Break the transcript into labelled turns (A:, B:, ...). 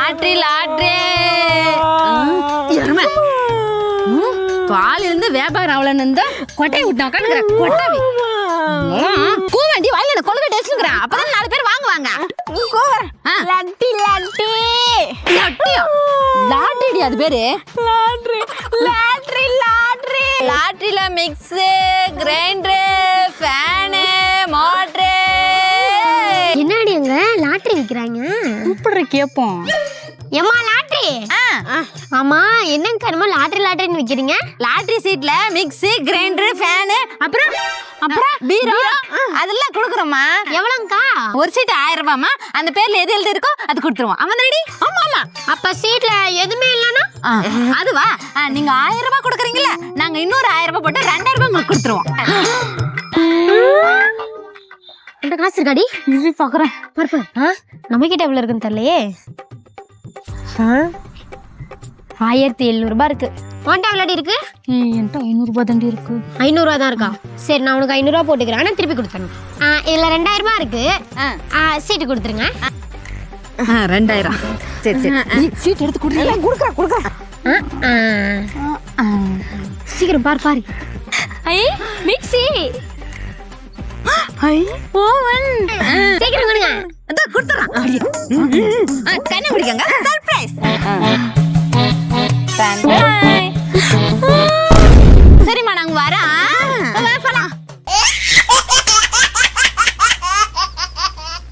A: lottery lottery எருமை காலையில இருந்து வியாபாரம் அவ்வளவு இருந்தா கொட்டை விட்டா உட்காந்துக்கிற கொட்டாவி கூவண்டி வாயில கொழுவை டேஸ்ட்ங்கிறேன் அப்பதான் 4 பேர் வாங்குவாங்க
B: லட்டி லட்டி
A: லட்டியா லாட்ரிடி அது பேரு
B: லாட்ரி லாட்ரி லாட்ரி
A: லாட்ரில மிக்ஸ் கிரைண்டர் ஃபேன் மோட்டர்
C: என்னடி அங்க லாட்டரி விக்கிறாங்க
B: கூப்பிடுற கேப்போம்
C: ஏமா லாட்டரி ஆமா என்னங்க கருமா லாட்டரி லாட்டரின்னு விக்கிறீங்க
A: லாட்ரி சீட்ல மிக்ஸ் கிரைண்டர் ஃபேன் அப்புறம் பீரோ அதெல்லாம் கொடுக்குறோமா
C: எவ்வளவுக்கா
A: ஒரு சீட் 1000 ரூபாய்மா அந்த பேர்ல எது எழுதி இருக்கோ அது கொடுத்துருவோம் அவன் ரெடி ஆமா ஆமா
C: அப்ப சீட்ல எதுவுமே இல்லனா
A: அதுவா நீங்க 1000 ரூபாய் கொடுக்குறீங்கல்ல நாங்க இன்னொரு 1000 ரூபாய் போட்டு 2000 ரூபாய் உங்களுக்கு கொடுத்துருவோம்
C: இந்த காசு இருக்காடி
B: இது பாக்குறேன்
C: பர்பு நம்ம கிட்ட எவ்வளவு இருக்குன்னு தெரியலையே 1700 ரூபாய் இருக்கு உன்கிட்ட எவ்வளவு இருக்கு
B: என்கிட்ட 500 ரூபாய் தாண்டி இருக்கு
C: 500 ரூபாய் தான் இருக்கா சரி நான் உனக்கு 500 ரூபாய் போட்டுக்கிறேன் ஆனா திருப்பி கொடுத்துறேன் இதுல 2000 ரூபாய் இருக்கு சீட்டு கொடுத்துருங்க
A: 2000 சரி சரி சீட் எடுத்து கொடுக்குறேன்
C: சீக்கிரம் பாரு
B: ஐ மிக்ஸி
C: ஐ ஓவன் சீக்கிரம் கொடுங்க
A: அத கொடுத்துறேன் கண்ணை பிடிக்கங்க சர்ப்ரைஸ்